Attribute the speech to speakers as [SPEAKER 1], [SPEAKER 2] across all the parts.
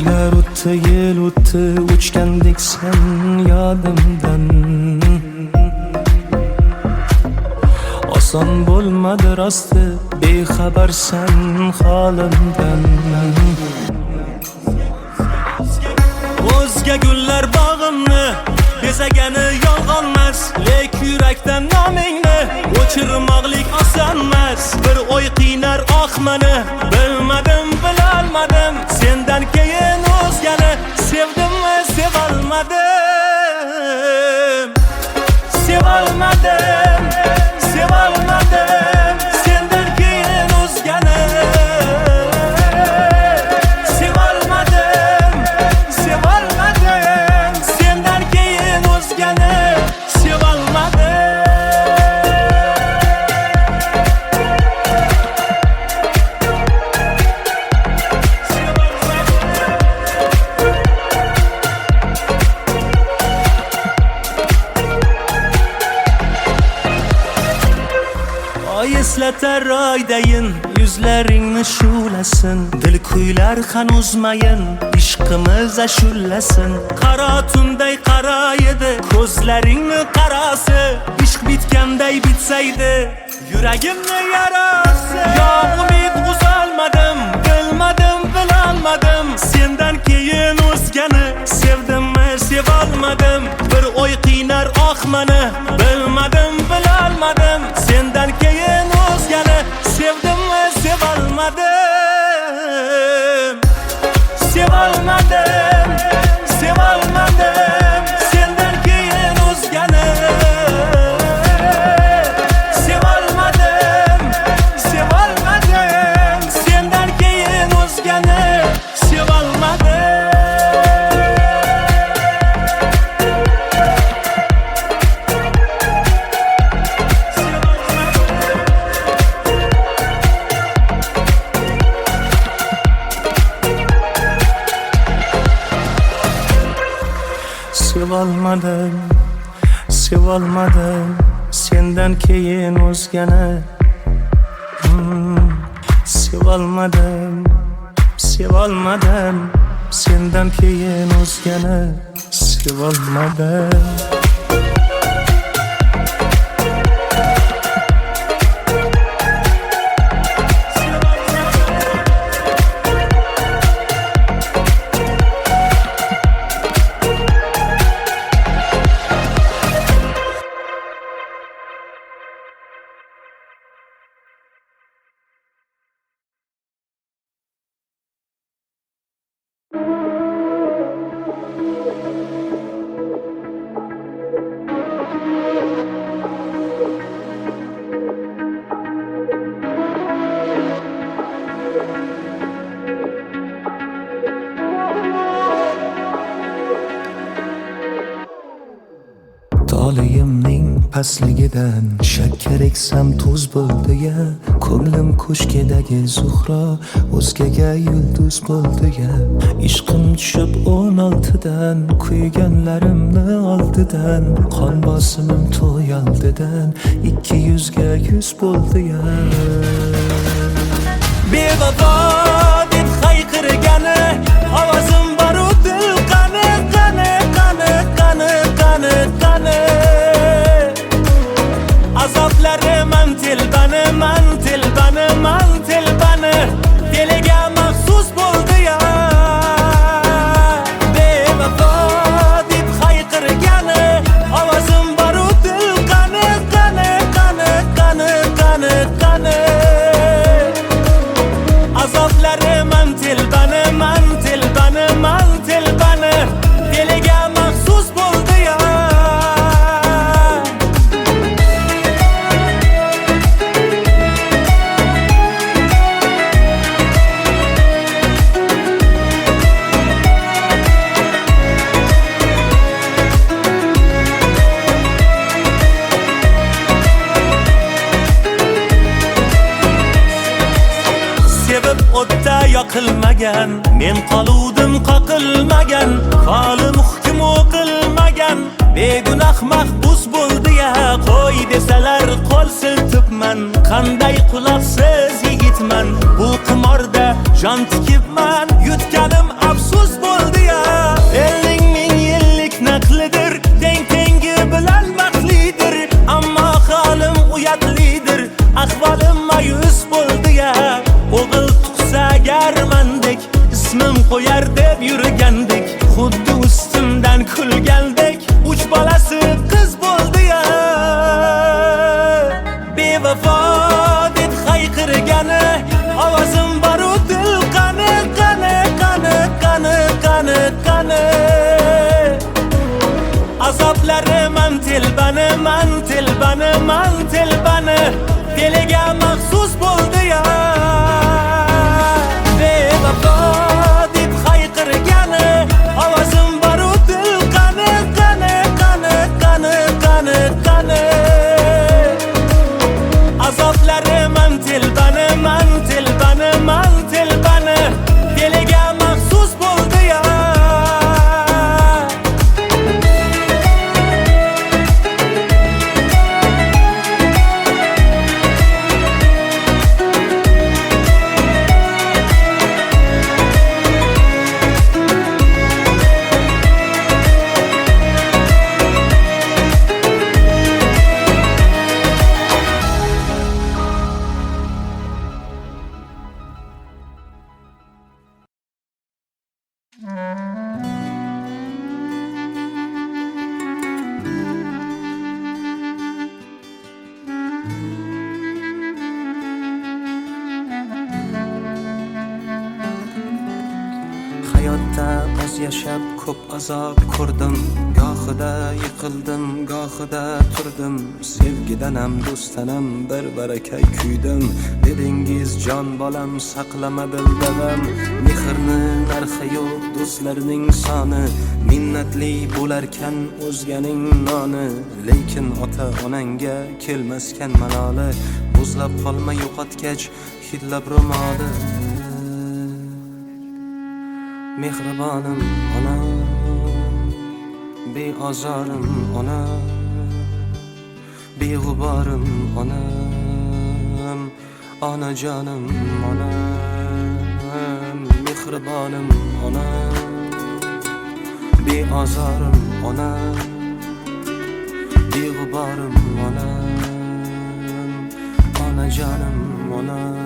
[SPEAKER 1] Oylar o'tdi, yil o'tdi, o'chgandek sen yodimdan. Oson bo'lmadi rosti, bexabarsan holimdan. O'zga gullar bog'imni bezagani yolg'onmas, lek yurakdan nomingni o'chirmoqlik osonmas. Bir o'y qiynar mani, bilmadim, bilolmadim, sendan keyin o'zgani sevdimmi, sevolmadim. Sevolmadim, sevolmadim, sendan keyin o'zgani. Sevolmadim, sevolmadim, sendan keyin o'zgani. Eslatar oydayin yuzlaringni shu'lasin, dil kuylar hanuzmayin ishqimiz ashullasin. Qaro tunday qaro edi ko'zlaringni qarasi, ishq bitganday bitsaydi yuragimni yarasi. Yo umid uzolmadim, bilmadim, bilolmadim, sendan keyin o'zgani sevdimmi, sevolmadim. Bir o'y qiynar mani, bilmadim, bilolmadim, sendan keyin o'zgani sevdimmi, sevolmadim. Sevolmadim, sevolmadim, sendan keyin o'zgani. Sevolmadim, sevolmadim, sendan keyin o'zgani. Sevolmadim. Sevolmadim, sevolmadim, sendan keyin o'zgani. Sevolmadim, sevolmadim, sendan keyin o'zgani. Sevolmadim. Tolayimning pastligidan shakkar eksam tuz bo'ldi ya. Ko'nglim ko'shkidagi zuhro o'zgaga yulduz bo'ldi ya. Ishqim tushib 16dan, kuyganlarimni oldidan, qon bosimim to'y oldidan 200 ga 100 bo'ldi ya. Bevafo deb hayqirgani ovozim boru dil qani, qani, qani, qani, qani, qani. Azoblari man telbani, man telbani, man telbani, diliga maxsus bo'ldi ya. Bevafo deb hayqirgani ovozim boru dil qani, qani, qani, qani, qani, qani. Azoblari man telbani, man telbani, man telbani, diliga maxsus bo'ldi ya. Sevib o'tda yoqilmagan, men qoluvdim qoqilmagan, qolim hukm o'qilmagan, begunoh mahbus bo'ldi ya. Qo'y desalar qo'l siltibman, qanday quloqsiz yigitman. Bu qimorda jon tikibman, yutganim afsus. qo'yar deb yurgandik, xuddi ustimdan kulgandek. Uch bolasi qiz bo'ldi ya, bevafo deb hayqirgani, ovozim baru dil qani, qani, qani, qani, qani, qani. Azoblarim man telbani, man telbani, man telbani, diliga maxsus bo'ldi ya. Bevafo deb hayqirgani, ovozim baru dil qani, qani, qani, qani, qani, qani. Azoblarim man telbani, man telbani, man telbani, diliga maxsus bo'ldi ya.
[SPEAKER 2] Hayotda oz yashab ko'p azob ko'rdim, gohida yiqildim, gohida turdim. Sevgidanam, do'stanam bir barakay kuydim. Dedingiz jon bolam saqlama dildavam. Mehrni narxi yo'q, do'stlarning soni. Minnatli bo'larkan o'zganing noni. Lekin ota onangga kelmaskan maloli. Muzlab qolma yo'qotgach hidlab ro'moli. Mehribonim onam, beozorim onam, beg'uborim onam, onajonim onam. Mehribonim onam, beozorim onam, beg'uborim onam, onajonim onam.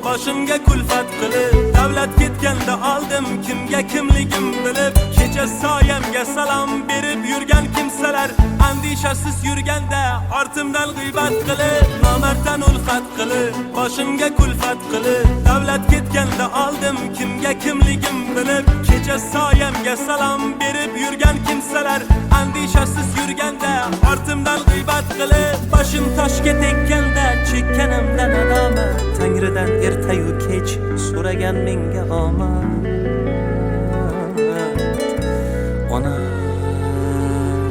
[SPEAKER 1] Boshimga kulfat qilib, davlat ketganda oldim kimga kimligim bilib. Kecha soyamga salom berib yurgan kimsalar, andishasiz yurganda ortimdan g'iybat qilib. Nomarddan ulfat qilib, boshimga kulfat qilib, davlat ketganda oldim kimga kimligim bilib. Kecha soyamga salom berib yurgan kimsalar, andishasiz yurganda ortimdan g'iybat qilib. Boshim toshga tekkanda chekkanimdan nadomat, Tangridan ertayu kech so'ragan menga omad. Ona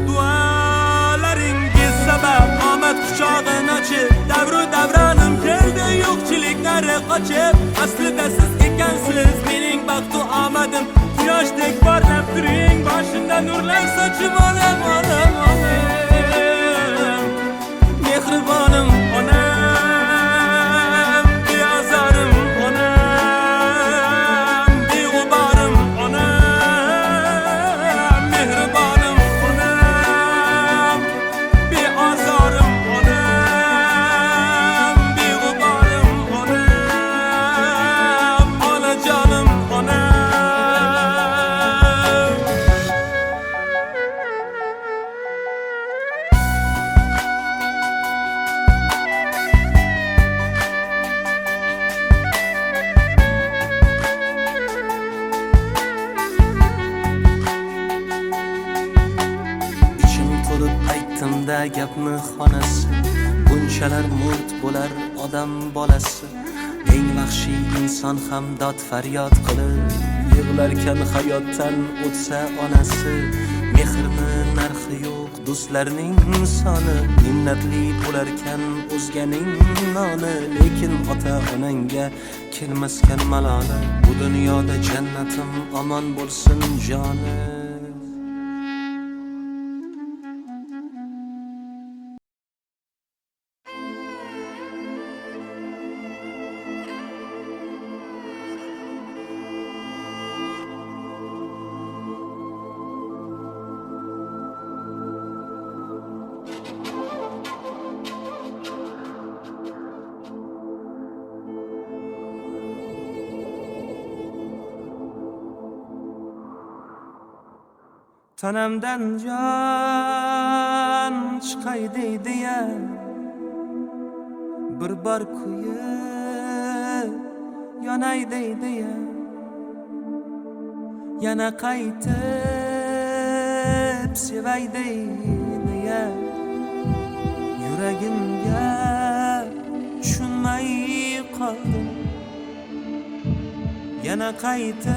[SPEAKER 1] duolaringiz sabab omad quchog'ini ochib, davru davronim keldi yo'qchiliklari qochib. Aslida siz ekansiz mening baxtu omadim, quyoshdek porlab turing, boshimda nurlar sochib onam, onam, onam. Mehribonim onam, gapni xonasi, bunchalar murt bo'lar odam bolasi. Eng vahshiy inson ham dod faryod qilib yig'larkan hayotdan o'tsa onasi. Mehrni narxi yo'q, do'stlarning soni. Minnatli bo'larkan o'zganing noni. Lekin ota onangga kelmaskan maloli. Bu dunyoda jannatim omon bo'lsin joni.
[SPEAKER 2] tanamdan jon chiqay deydi-ya, bir bor kuyib yonay deydi-ya, yana qaytib sevay deydi-ya, yuragimga tushunmay qoldim, yana qaytib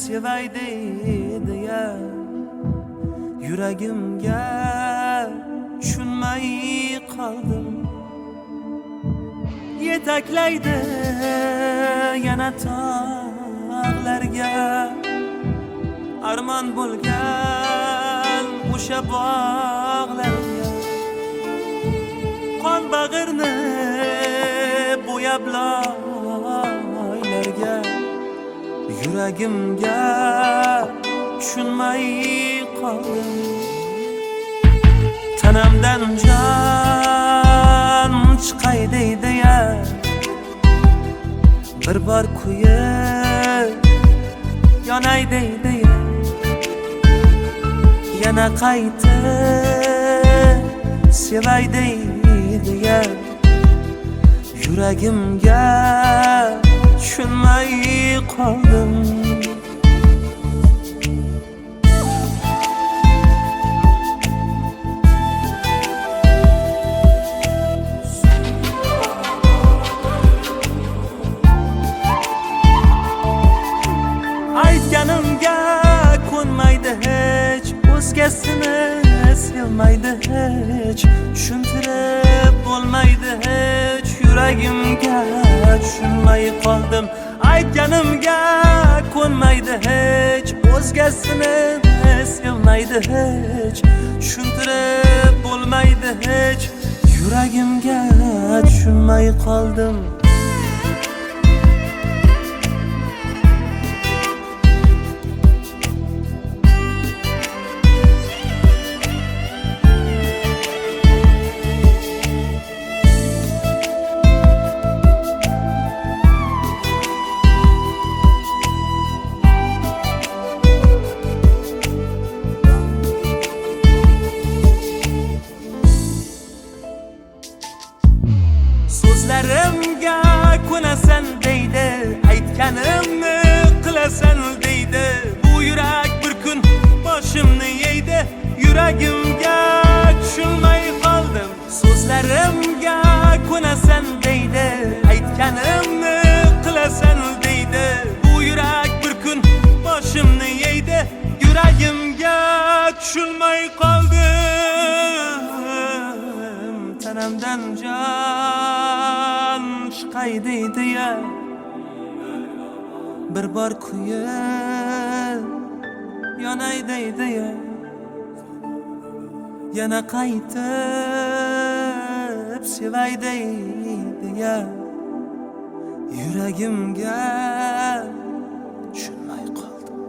[SPEAKER 2] sevay deydi-ya, yuragimga tushunmay qoldim. Yetaklaydi yana tog'larga, armon bo'lgan o'sha bog'larga, qon bag'irni bo'yab loylarga, yuragimga tushunmay qoldim. Tanamdan jon chiqay deydi-ya, bir bor kuyib yonay deydi-ya, yana qaytib sevay deydi-ya, yuragimga tushunmay qoldim. Aytganimga ko'nmaydi hech, o'zgasini sevmaydi hech, tushuntirib bo'lmaydi hech, yuragimga tushunmay qoldim. Aytganimga ko'nmaydi hech, o'zgasini sevmaydi hech, tushuntirib bo'lmaydi hech, yuragimga tushunmay qoldim. So'zlarimga ko'nasan deydi, aytganimni qilasan deydi, bu yurak bir kun boshimni yeydi, yuragimga tushunmay qoldim. So'zlarimga ko'nasan deydi, aytganimni qilasan deydi, bu yurak bir kun boshimni yeydi, yuragimga tushunmay qoldim. Tanamdan jon chiqay deydi-ya, bir bor kuyib yonay deydi-ya, yana qaytib sevay deydi-ya, yuragimga tushunmay qoldim.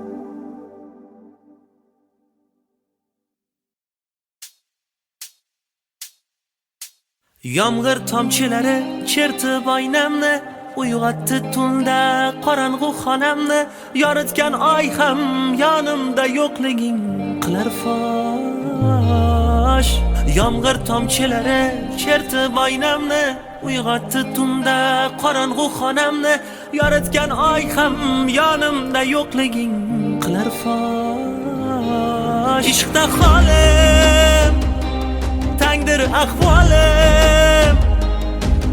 [SPEAKER 2] Yomg'ir tomchilari chertib oynamni, uyg'otdi tunda qorong'u xonamni, yoritgan oy ham yonimda yo'qliging qilar fosh. Yomg'ir tomchilari chertib oynamni, uyg'otdi tunda qorong'u xonamni, yoritgan oy ham yonimda yo'qliging qilar fosh. Ishqda holim tangdir ahvolim,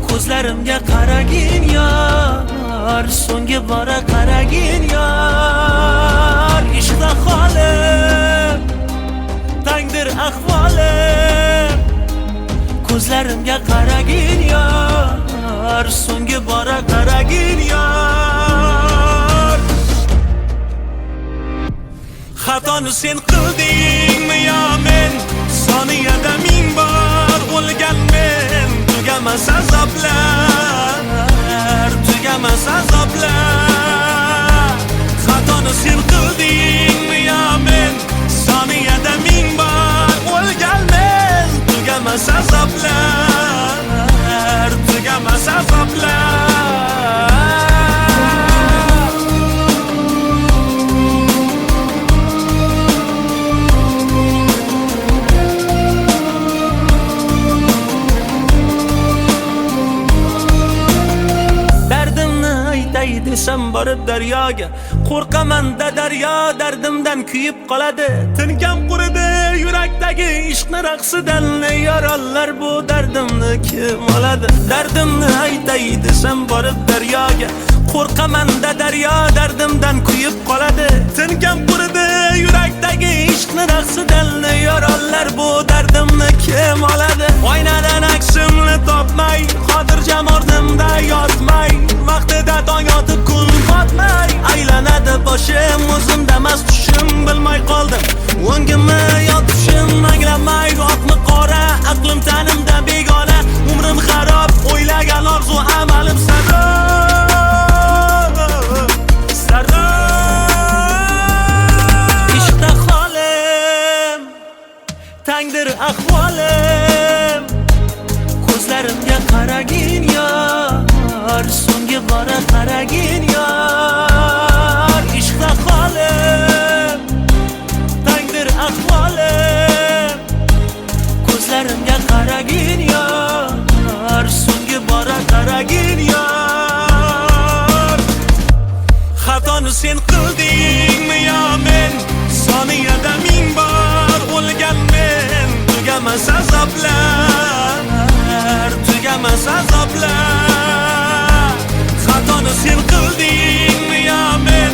[SPEAKER 2] ko'zlarimga qaragin yor, so'nggi bora qaragin yor. Ishqda holim tangdir ahvolim, ko'zlarimga qaragin yor, so'nggi bora qaragin yor. Xatoni sen qildingmi yo men, soniyada ming bor o'lganmen. Tugamas azoblar, tugamas azoblar. Xatoni sen qildingmi yo men, soniyada ming bor o'lganmen. Tugamas azoblar, tugamas azoblar.
[SPEAKER 1] desam borib daryoga, qo'rqaman-da daryo dardimdan kuyib qoladi. Tinkam quridi yurakdagi ishqni raqsidan, yorollar bu dardimni kim oladi? Dardimni aytay desam borib daryoga, qo'rqaman-da daryo dardimdan kuyib qoladi. Tinkam quridi yurakdagi ishqni raqsidan, yorollar bu dardimni kim oladi? Oynadan aksimni topmay, xotirjam o'rnimda yotmay, vaqtida tong otib kun botmay, aylanadi boshim, o'zimdamas tushim, bilmay qoldim o'ngimni yotishim, anglamay oqmi qora, aqlim tanimda begona, umrim xarob, o'ylagan orzu amalim sarob, sarob. Ishqda holim, tangdir ahvolim, ko'zlarimga qaragin yor, so'nggi bora qaragin yor. Ishqda holim, tangdir ahvolim, ko'zlarimga qaragin yor, so'nggi bora qaragin yor. Xatoni sen qildingmi yo men, soniyada ming bor o'lgan men, tugamas azoblar, tugamas azoblar. Xatoni sen qildingmi yo men,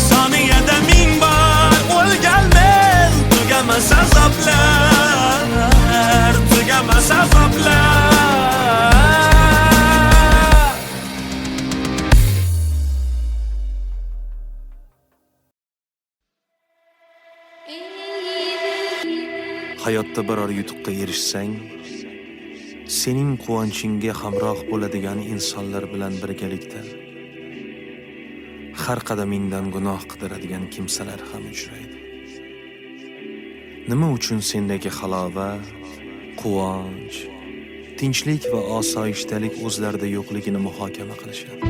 [SPEAKER 1] soniyada ming bor o'lgan men, tugamas azoblar, tugamas azoblar.
[SPEAKER 3] Hayotda biror yutuqqa erishsang, sening quvonchingga hamroh bo'ladigan insonlar bilan birgalikda har qadamingdan gunoh qidiradigan kimsalar ham uchraydi. Nima uchun sendagi halovat, quvonch, tinchlik va osoyishtalik o'zlarida yo'qligini muhokama qilishadi.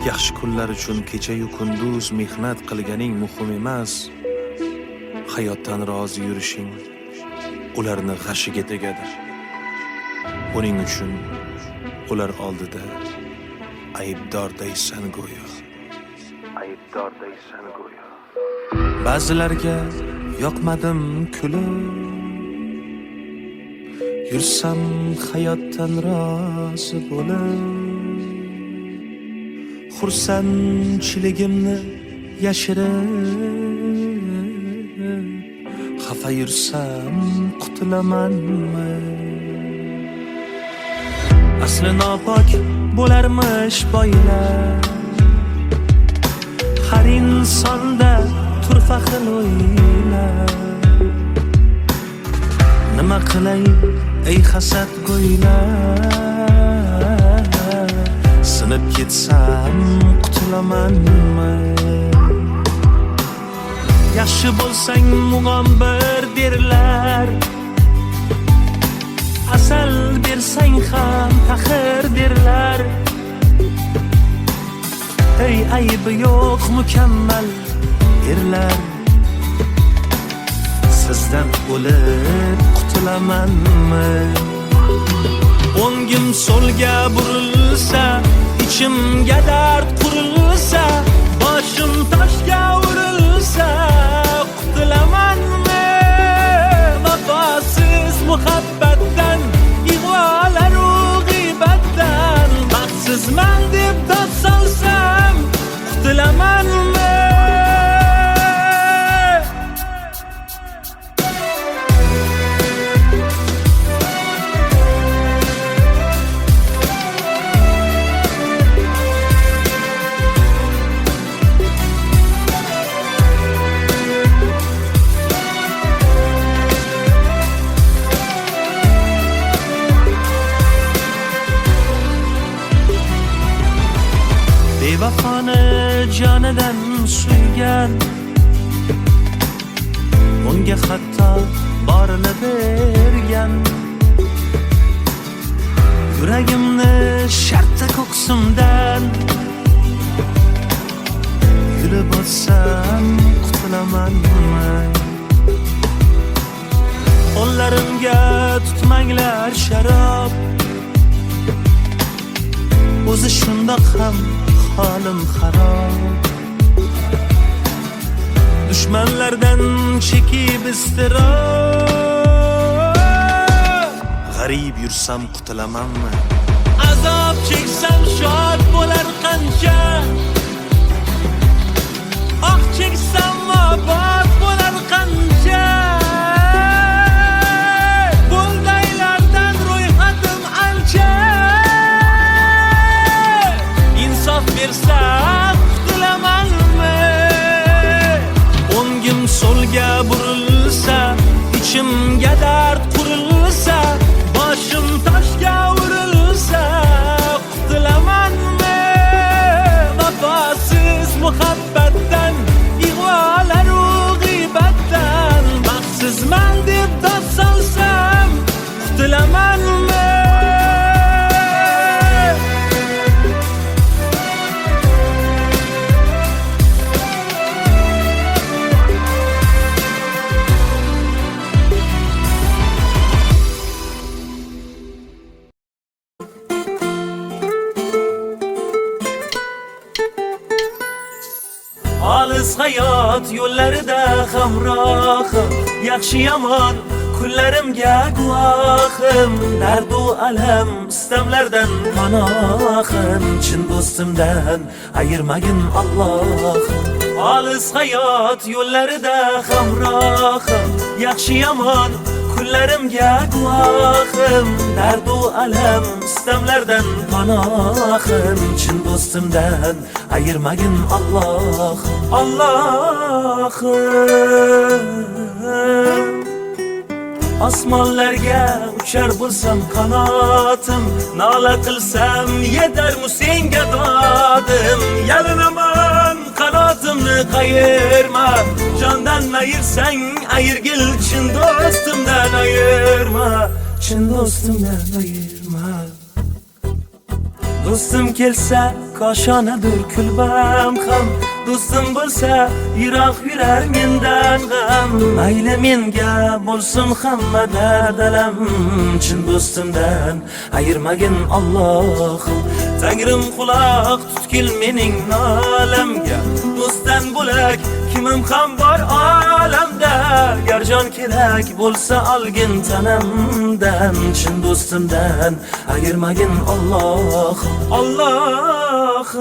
[SPEAKER 3] Yaxshi kunlar uchun kecha-yu kunduz mehnat qilganing muhim emas, hayotdan rozi yurishing ularni g'ashiga tegadi. Buning uchun ular oldida aybdordaysan go'yo. Aybdordaysan go'yo. Ba'zilarga yoqmadim kulib, yursam hayotdan rozi bo'lib, xursandchiligimni yashirib, xafa yursam qutulamanmi? Asli nopok bo'larmish boylar, har insonda turfa xil o'ylar. Nima qilay ey hasad go'ylar, sinib ketsam qutulamanmi? Yaxshi bo'lsang mug'ombir derlar, asal bersang ham taxir derlar. Ey aybi yo'q mukammal erlar, sizdan o'lib qutulamanmi? O'ngim so'lga burilsa, ichimga dard qurilsa, boshim toshga urilsa, qutulamanmi? Vafosiz muhabbatdan, ig'volaru g'iybatdan, baxtsizman deb dod solsam, qutulamanmi? Bevafoni jonidan suygan, unga hatto borini bergan. Yuragimni shartta ko'ksimdan yulib o'tsam qutulamanmi? Qo'llarimga tutmanglar sharob, o'zi shundoq ham halim harob. Düşmanlardan çekip iztirob. G'arib yursam qutulamanmi?
[SPEAKER 2] Azob cheksam shod bo'lar qancha, ah cheksam obod bo'lar qancha. Bundaylardan ro'yxatim ancha. Insof bersa qutulamanmi?
[SPEAKER 3] O'ngim so'lga burilsa, ichimga dard qurilsa,
[SPEAKER 2] Boshim toshga urilsa qutulamanmi? Vafosiz muhabbatdan, ig'volaru g'iybatdan baxtsizman deb dod solsam qutulamanmi?
[SPEAKER 3] olis hayot yo'llarida hamrohim, yaxshi yomon kunlarimga guvohim. Dardu alam istamlardan panohim, chin do'stimdan ayirmagin Allohim. Olis hayot yo'llarida hamrohim, yaxshi yomon kunlarimga guvohim. Dardu alam istamlardan panohim, chin do'stimdan ayirmagin Allohim. Allohim, osmonlarga uchar bo'lsam qanotim, nola qilsam yetarmu senga dodim. Yalinaman qanotimni qayirma, jondan ayirsang ayirgil, chin do'stimdan ayirma, chin do'stimdan ayirma. Do'stim kelsa koshonadir kulbam ham, do'stim bo'lsa yiroq yurar mendan g'am. Mayli menga bo'lsin hamma dardalam, chin do'stimdan ayirmagin Allohim. Tangrim quloq tutgil mening nolamga, do'stdan bo'lak kimim ham bor olamda. Gar jon kerak bo'lsa olgin tanamdan, chin do'stimdan ayirmagin Allohim. Allohim,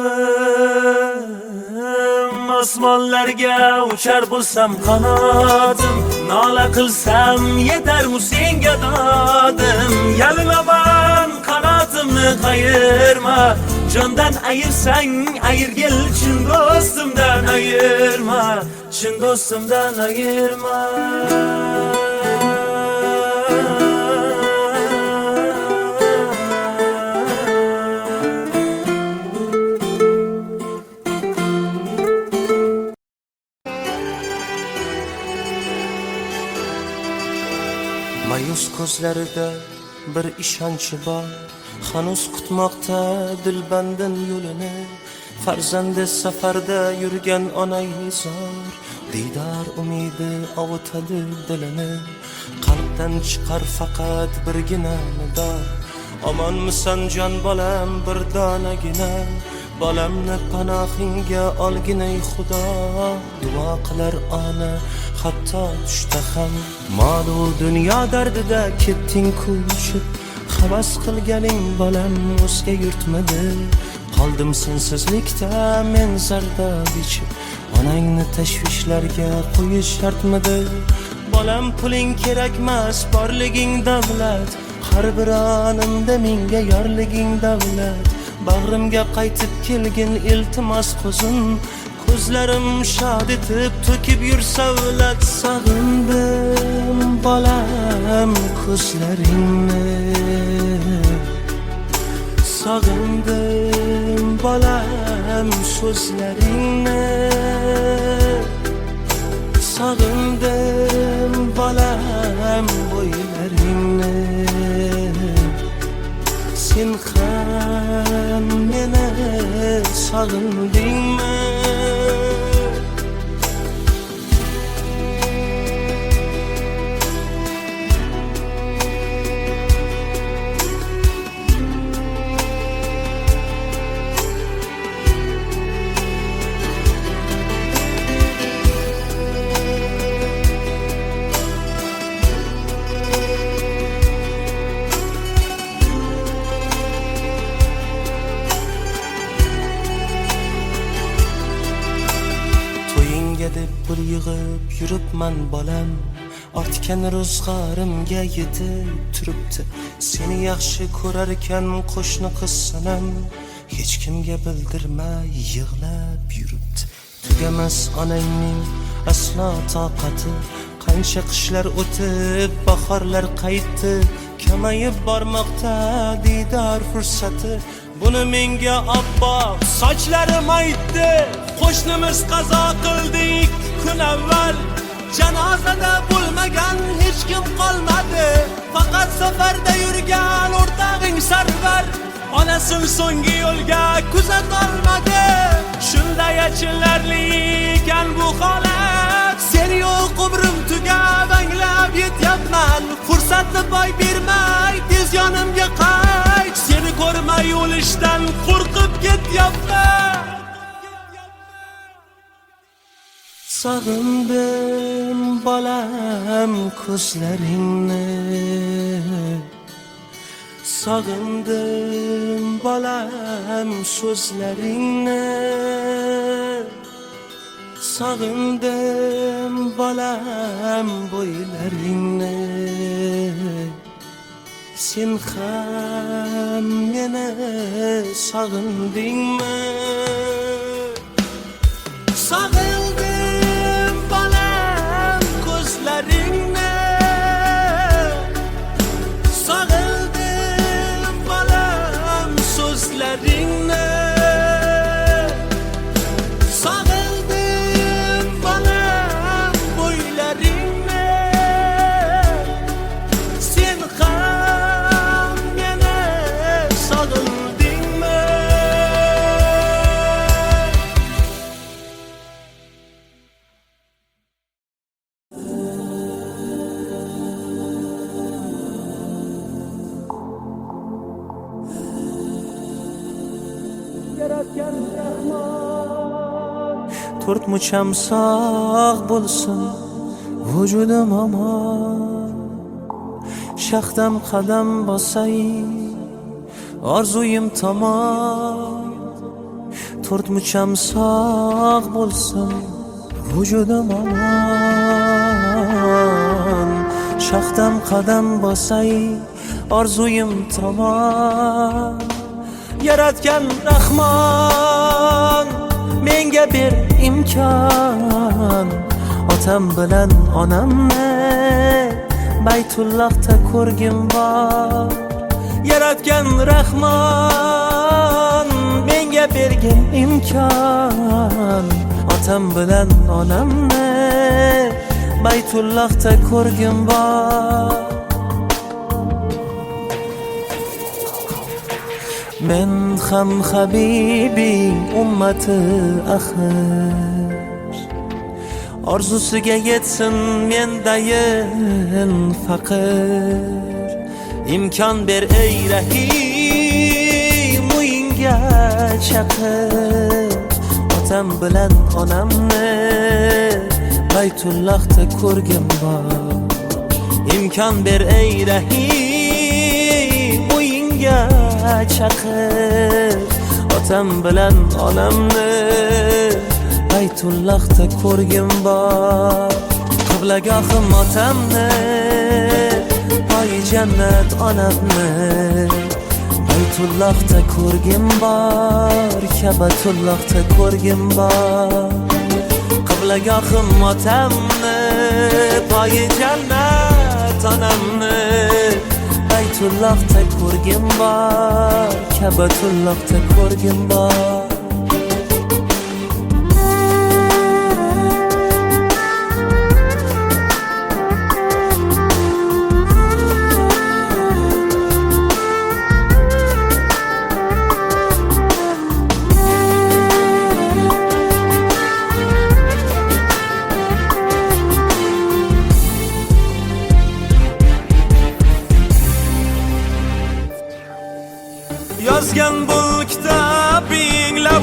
[SPEAKER 3] osmonlarga uchar bo'lsam qanotim, nola qilsam yetarmu senga dodim. Yalinaman qanotimni qayirma, jondan ayirsang ayirgil, chin do'stimdan ayirma, chin do'stimdan ayirma. Mayus ko'zlarida bir ishonchi bor, hanuz kutmoqda dilbandin yo'lini. Farzandi safarda yurgan onay zor, diydor umidi ovutadi dilini. Qalbdan chiqar faqat birgina nido, omonmisan jon bolam bir donagina. Bolamni panohingga olginay Xudo, duo qilar ona hatto tushda ham. Mol-u dunyo dardida ketding ko'chib, havas qilganing bolam o'zga yurtmidi. Qoldim sensizlikda men zardob ichib, onangni tashvishlarga qo'yish shartmidi. Bolam puling kerakmas, borliging davlat, har bir onimda menga yorliging davlat. Bag'rimga qaytib kelgin iltimos ko'zim, ko'zlarim shod etib to'kib yursa savlat. Sog'indim bolam ko'zlaringni, sog'indim bolam so'zlaringni, sog'indim bolam bo'ylaringni. Sen ham meni sog'indingmi?
[SPEAKER 4] deb pul yig'ib yuribman bolam, ortgan ro'zg'orimga yetib turibdi. Seni yaxshi ko'rar ekan qo'shni qiz sanam, hech kimga bildirmay yig'lab yuribdi. Tugamas onangning aslo toqati, qancha qishlar o'tib bahorlar qaytdi, kamayib bormoqda diydor fursati. Buni menga obbo sochlarim aytdi. Qo'shnimiz qazo qildi 2 kun avval, janozada bo'lmagan hech kim qolmadi, faqat safarda yurgan o'rtog'ing Sarvar onasin so'nggi yo'lga kuzat olmadi. Shunday achinarli ekan bu holat, sen yo'q umrim tugab anglab yetyapman. Fursatni boy bermay tez yonimga qayt, seni ko'rmay o'lishdan qo'rqib ketyapman. Sog'indim bolam ko'zlaringni, sog'indim bolam so'zlaringni, sog'indim bolam bo'ylaringni. Sen ham meni sog'indingmi? Sog'indim bolam ko'zlaringni, sog'indim bolam so'zlaringni, sog'indim bolam bo'ylaringni. Sen ham meni sog'indingmi? To'rt mucham sog' bo'lsin vujudim omon, shaxdam qadam bosay orzuyim tomon. To'rt mucham sog' bo'lsin vujudim omon, shaxdam qadam bosay orzuyim tomon. Yaratgan Rahmon menga ber imkon, otam bilan onamni Baytullohda ko'rgim bor. Yaratgan Rahmon menga bergin imkon, otam bilan onamni Baytullohda ko'rgim bor. Men ham Habibing ummati axir, orzusiga yetsin mendayin faqir. Imkon ber ey Rahim, uyingga chaqir, otam bilan onamni Baytullohda ko'rgim bor. Imkon ber ey Rahim, uyingga chaqir, otam bilan onamni Baytullohda ko'rgim bor. Qiblagohim otamni, poyi jannat onamni Baytullohda ko'rgim bor, Kabatullohda ko'rgim bor. Qiblagohim otamni, poyi jannat onamni Baytullohda ko'rgim bor, Kabatullohda ko'rgim bor.
[SPEAKER 1] Yozgan bu kitobinglar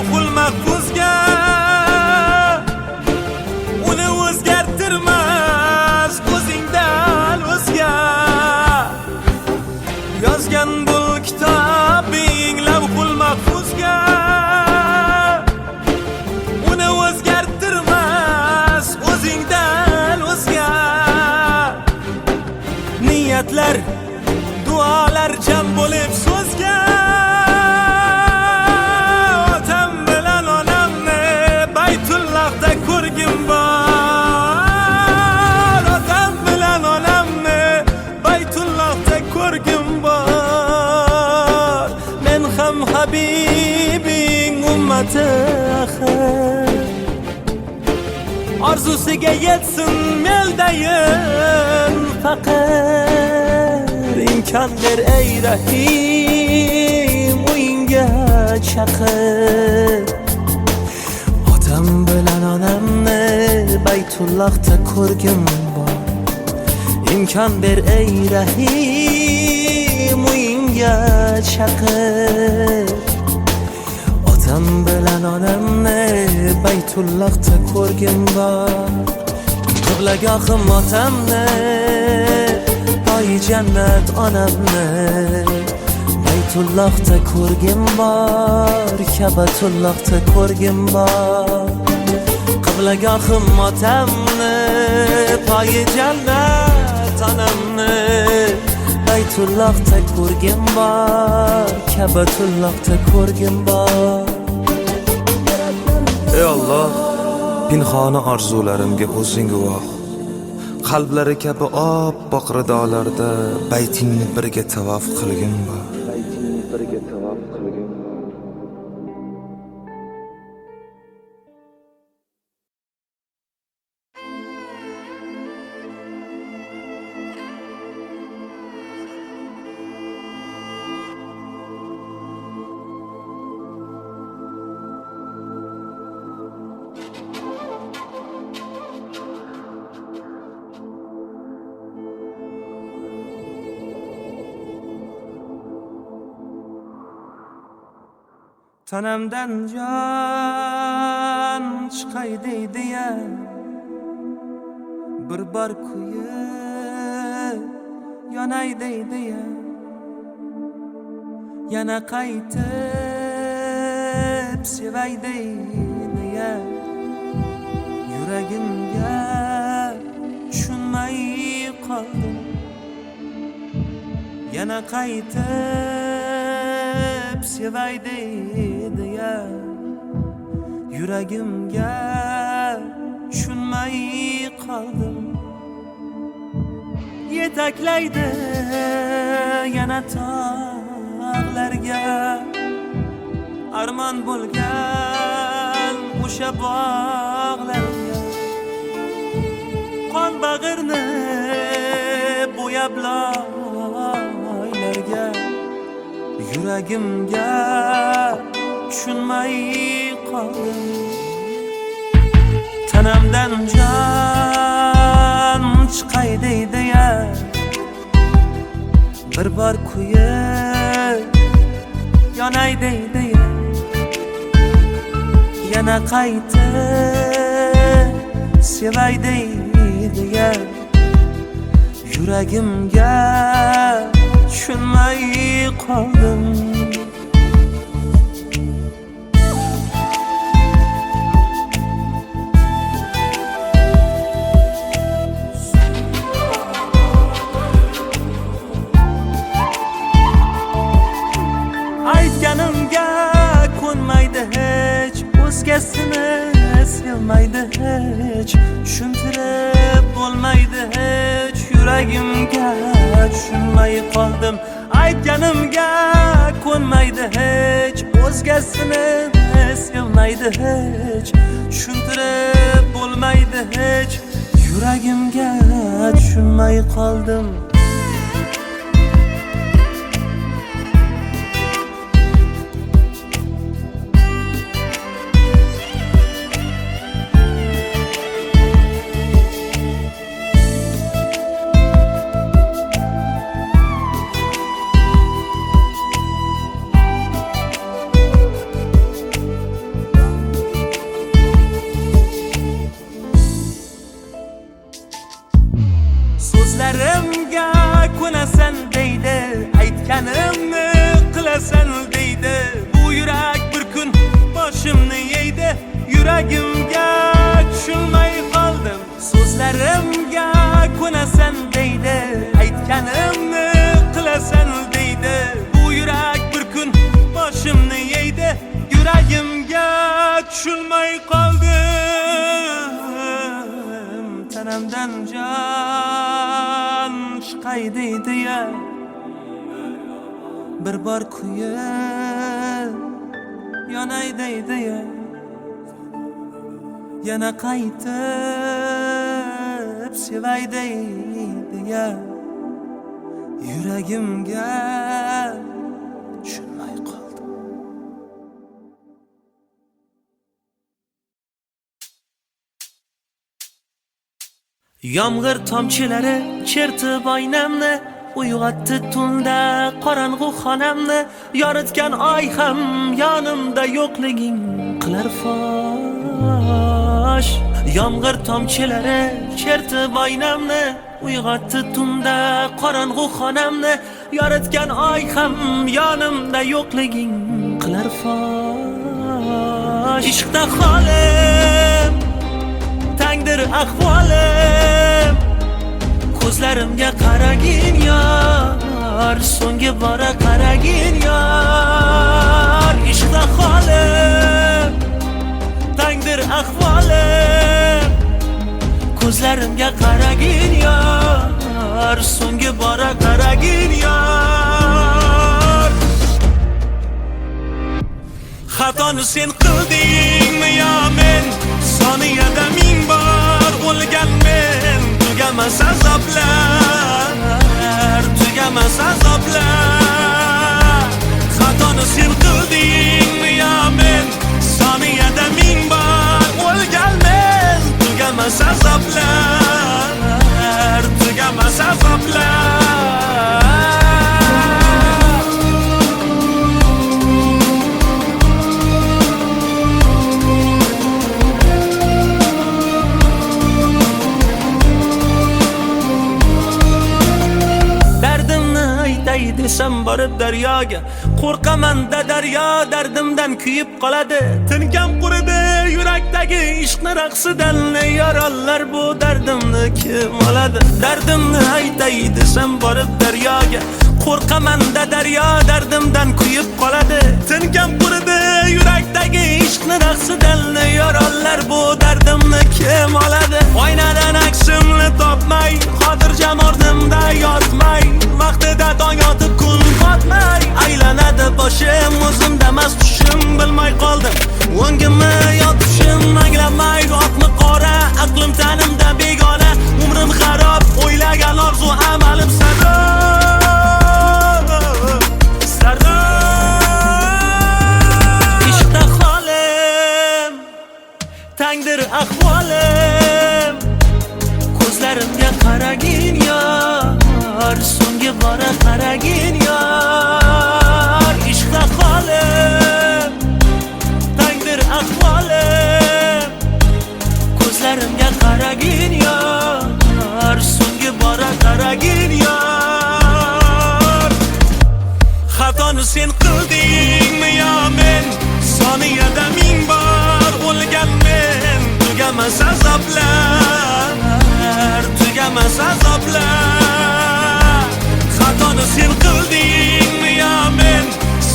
[SPEAKER 1] yetar duolar jam bo'lib so'zga otam bilan onamni Baytullohda ko'rgim bor otam bilan onamni Baytullohda ko'rgim bor men ham Habibing ummati axir orzusiga yetsin meldayin faqir imkon ber ey Rahim uyingga chaqir otam bilan onamni Baytullohda ko'rgim bor imkon ber ey Rahim uyingga chaqir otam bilan onamni Baytullohda ko'rgim bor qiblagohim otamni poyi jannat onamni Baytullohda ko'rgim bor Kabatullohda ko'rgim bor qiblagohim otamni poyi jannat onamni Baytullohda ko'rgim bor Kabatullohda ko'rgim bor
[SPEAKER 3] Ey Alloh, pinhona orzularimga o'zing guvoh. Qalblari kabi oppoq ridolarda baytingni birga tavof qilgin bor.
[SPEAKER 4] Tanamdan jon chiqay deydi-ya bir bor kuyib yonay deydi-ya yana qaytib sevay deydi-ya yuragimga tushunmay qoldim yana qaytib sevay deydi-ya yuragimga tushunmay qoldim yetaklaydi yana tog'larga armon bo'lgan o'sha bog'larga qon bag'irni bo'yab loylarga yuragimga tushunmay qoldim tanamdan jon chiqay deydi-ya bir bor kuyib yonay deydi-ya yana qaytib sevay deydi-ya yuragimga tushunmay qoldim aytganimga ko'nmaydi hech o'zgasini sevmaydi hech tushuntirib bo'lmaydi hech yuragimga tushunmay qoldim aytganimga ko'nmaydi hech o'zgasini sevmaydi hech tushuntirib bo'lmaydi hech yuragimga tushunmay qoldim so'zlarimga ko'nasan deydi aytganimni qilasan deydi bu yurak bir kun boshimni yeydi yuragimga tushunmay qoldim so'zlarimga ko'nasan deydi aytganimni
[SPEAKER 1] tushunmay qoldim tanamdan jon chiqay deydi ya bir bor kuyib yonay deydi ya yana qaytib sevay deydi ya yuragimga tushunmay qoldim.
[SPEAKER 4] Yomg'ir tomchilari chertib oynamni, uyg'otdi tunda qorong'u xonamni. Yoritgan oy ham yonimda yo'qliging qilar fosh. Yomg'ir tomchilari chertib oynamni, uyg'otdi tunda qorong'u xonamni. Yoritgan oy ham yonimda yo'qliging qilar fosh. Ishqda holim tangdir ahvolim, ko'zlarimga qaragin yor, so'nggi bora qaragin yor. Ishqda holim tangdir ahvolim, ko'zlarimga qaragin yor, so'nggi bora qaragin yor. Xatoni sen qildingmi yo men, soniyada ming bor o'lgan men. Tugamas azoblar, tugamas azoblar. Xatoni sen qildingmi yo men, soniyada ming bor o'lgan men. Tugamas azoblar, tugamas azoblar. Desam borib daryoga, qo'rqaman-da daryo dardimdan kuyib qoladi. Tinkam quridi yurakdagi ishqni raqsidan, yorollar bu dardimni kim oladi? Dardimni aytay desam borib daryoga, qo'rqaman-da daryo dardimdan kuyib qoladi. Tinkam quridi yurakdagi ishqni raqsidan, yorollar bu dardimni kim oladi? Oynadan aksimni topmay, xotirjam ordimda yotmay, vaqtida tong otib kun botmay, aylanadi boshim o'zimda mast tushim, bilmay qoldim o'ngimni yotishim, anglamay oqmi qora aqlim tanimda begona, umrim xarob, o'ylagan orzu amalim sarob sarob. Ishqda holim tangdir ahvolim, ko'zlarimga qaragin yor, so'nggi bora qaragin yor. Ishqda holim tangdir ahvolim, ko'zlarimga qaragin yor, so'nggi bora qaragin yor. Xatoni sen qildingmi yo men, soniyada ming bor o'lgan men. Tugamas azoblar, tugamas azoblar. Xatoni sen qildingmi yo men,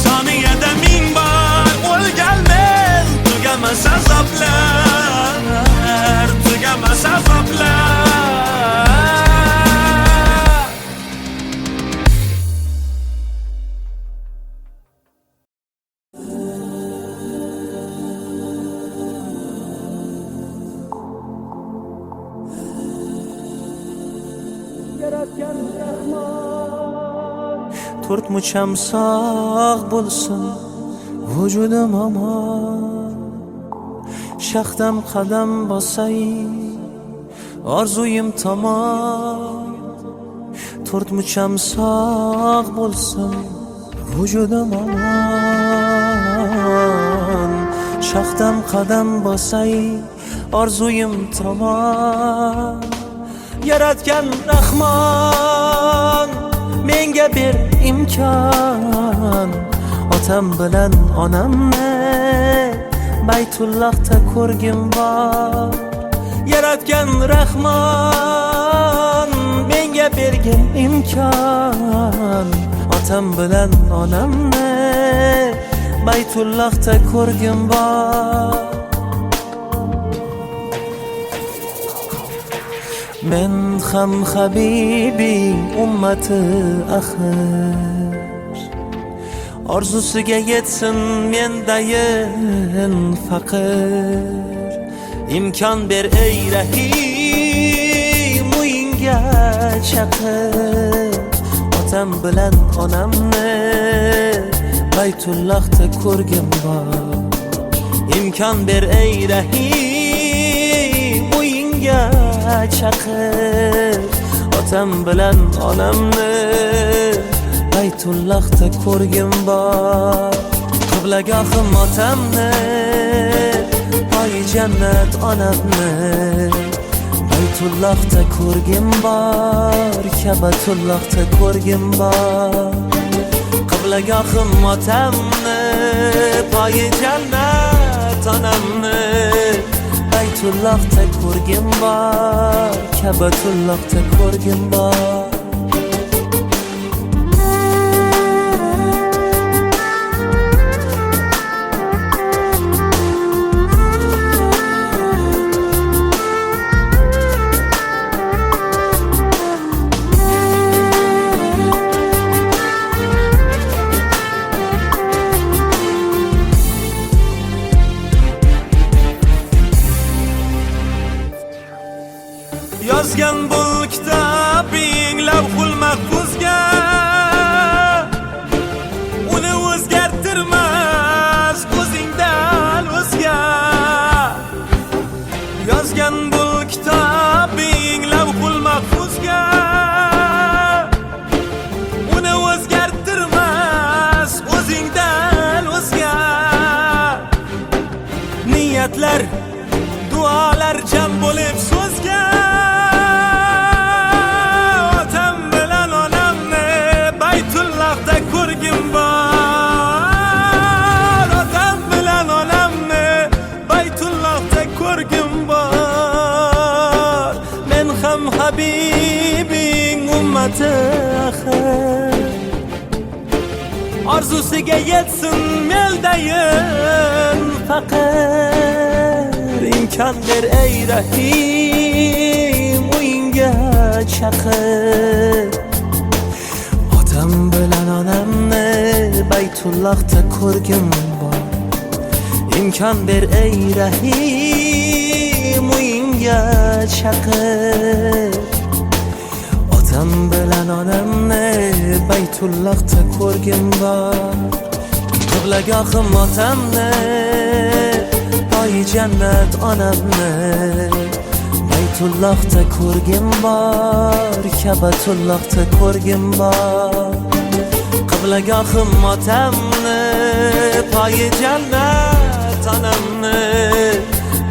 [SPEAKER 4] soniyada ming bor o'lgan men. Tugamas azoblar, tugamas azoblar. To'rt mucham sog' bo'lsin vujudim omon, shaxdam qadam bosay orzuyim tomon. To'rt mucham sog' bo'lsin vujudim omon, shaxdam qadam bosay orzuyim tomon. Yaratgan Rahmon menga ber imkon, otam bilan onamni Baytullohda ko'rgim bor. Yaratgan Rahmon menga bergin imkon, otam bilan onamni Baytullohda ko'rgim bor. Men ham habibing ummati axir orzusiga yetsin mendayin faqir imkon ber ey rahim uyingga chaqir otam bilan onamni Baytullohda ko'rgim bor imkon ber ey rahim uyingga chaqir otam bilan onamni Baytullohda ko'rgim bor qiblagohim otamni poyi jannat onamni Baytullohda ko'rgim bor Kabatullohda ko'rgim bor qiblagohim otamni poyi jannat onamni Baytullohda ko'rgim bor Kabatullohda ko'rgim bor
[SPEAKER 1] Yozgan bul kitobing lavhul mahfuzga uni o'zgartirmas o'zingdan o'zga Yozgan bul kitobing lavhul mahfuzga uni o'zgartirmas o'zingdan o'zga niyatlar duolar jam bo'lib so'zga ko'rgim bor otam bilan onamni Baytullohda ko'rgim bor men ham habibing ummati axir orzusiga yetsin meldayin faqir imkon ber ey rahim uyingga chaqir otam bilan onamni Baytullohda ko'rgim bor imkon ber ey rahim uyingga chaqir otam bilan onamni Baytullohda ko'rgim bor qiblagohim otamni poyi jannat onamni Baytullohda ko'rgim bor Kabatullohda ko'rgim bor qiblagohim otamni poyi jannat onamni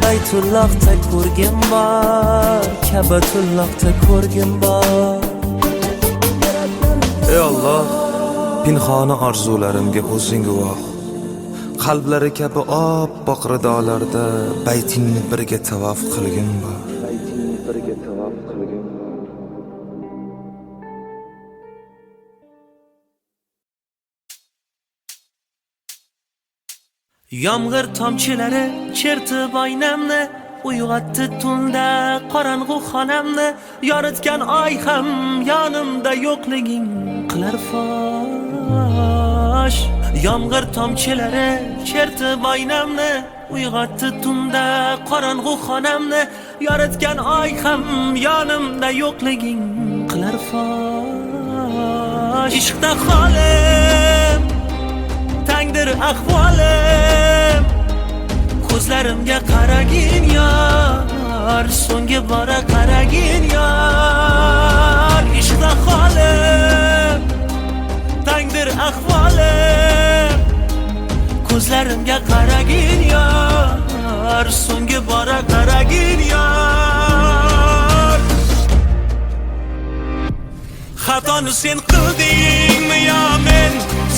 [SPEAKER 1] Baytullohda ko'rgim bor Kabatullohda ko'rgim bor
[SPEAKER 3] Ey Alloh, pinhona orzularimga o'zing guvoh. Qalblari kabi oppoq ridolarda baytingni birga tavof qilgin bor.
[SPEAKER 4] Yomg'ir tomchilari chertib oynamni uyg'otdi tunda qorong'u xonamni yoritgan oy ham yonimda yo'qliging qilar fosh Yomg'ir tomchilari chertib oynamni uyg'otdi tunda qorong'u xonamni yoritgan oy ham yonimda yo'qliging qilar fosh ishqda holim tangdir ahvolim ko'zlarimga qaragin yor so'nggi bora qaragin yor ishqda holim tangdir ahvolim ko'zlarimga qaragin yor so'nggi bora qaragin yor xatoni sen qildingmi yo men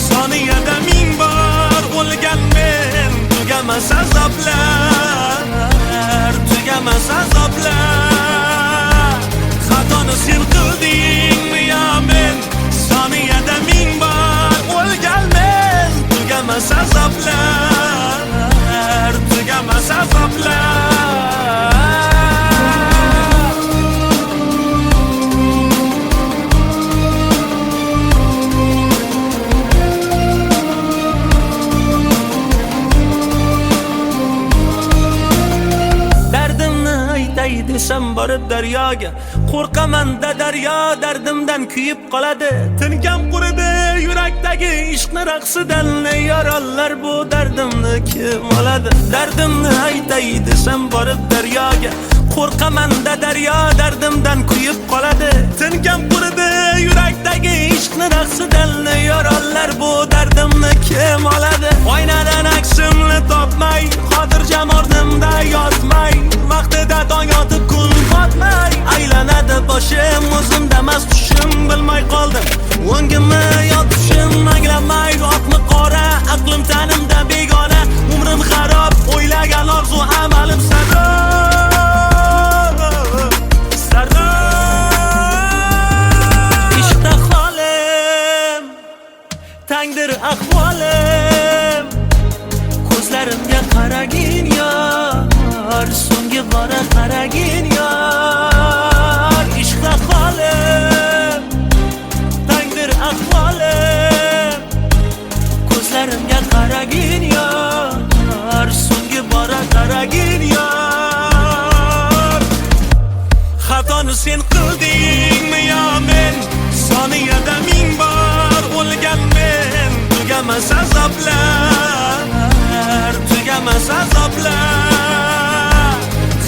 [SPEAKER 4] soniyada ming bor o'lgan men tugamas azoblar tugamas azoblar xatoni sen qildingmi yo men soniyada ming bor o'lgan men tugamas azoblar tugamas azoblar desam borib daryoga, qo'rqaman-da daryo dardimdan kuyib qoladi. Tinkam quridi yurakdagi ishqni raqsidan, yorollar bu dardimni kim oladi? Dardimni aytay desam borib daryoga, qo'rqaman-da daryo dardimdan kuyib qoladi. Tinkam quridi yurakdagi ishqni raqsidan, yorollar bu dardimni kim oladi? Oynadan aksimni topmay, xotirjam o'rnimda yotmay, vaqtida tong yotib kun botmay, aylanadi boshim, o'zimdamas tushim, bilmay qoldim o'ngimni yo tushim, anglamay oqmi qora, aqlim tanimda begona, umrim xarob, o'ylagan orzu amalim ishqda holim, tangdir ahvolim, ko'zlarimga qaragin yor, so'nggi bora qaragin yor. Ishqda holim, tangdir ahvolim, ko'zlarimga qaragin yor, so'nggi bora qaragin yor. Xatoni sen qildingmi yo men, soniyada ming bor o'lgan men, tugamas azoblar, tugamas azoblar.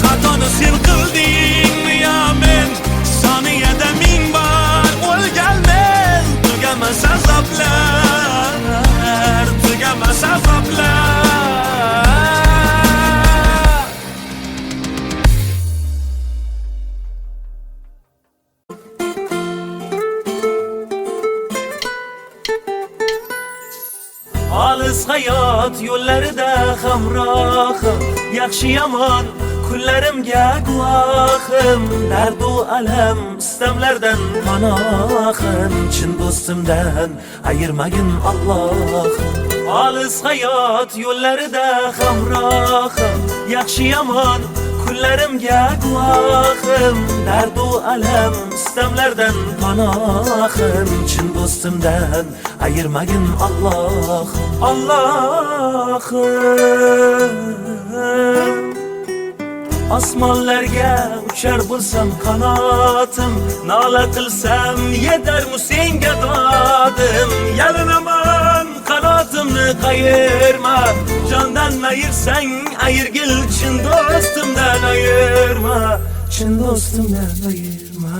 [SPEAKER 4] Xatoni sen qildingmi yo men, soniyada ming bor o'lgan men, tugamas azoblar, tugamas azoblar. Olis hayot yo'llarida hamrohim, yaxshi yomon kunlarimga guvohim, dardu alam istamlardan panohim, chin do'stimdan ayirmagin Allohim. Olis hayot yo'llarida hamrohim, yaxshi yomon kunlarimga guvohim, dardu alam istamlardan panohim, chin do'stimdan ayirmagin Allohim. Allohim, osmonlarga uchar bo'lsam qanotim, nola qilsam yetarmu senga dodim. Yalinaman qanotimni qayirma, jondan ayirsang ayirgil, chin do'stimdan ayirma, chin do'stimdan ayirma.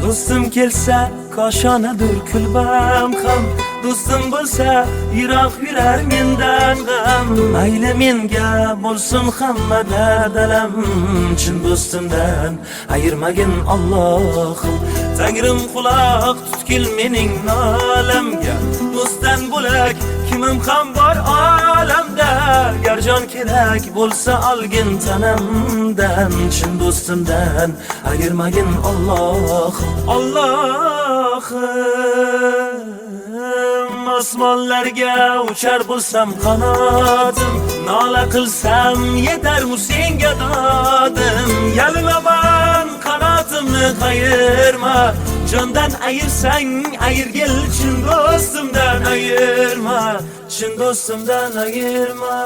[SPEAKER 4] Do'stim kelsa koshonadir kulbam ham, do'stim bo'lsa yiroq yurar mendan g'am. Mayli menga bo'lsin hamma dardalam, chin do'stimdan ayirmagin Allohim. Tangrim quloq tutgil mening nolamga, do'stdan bo'lak kimim ham bor olamda. Gar jon kerak bo'lsa olgin tanamdan, chin do'stimdan ayirmagin Allohim. Allohim, osmonlarga uchar bo'lsam qanotim, nola qilsam yetarmu senga dodim. Yalinaman qanotimni qayirma, jondan ayirsang ayirgil, chin do'stimdan ayirma, chin do'stimdan ayirma.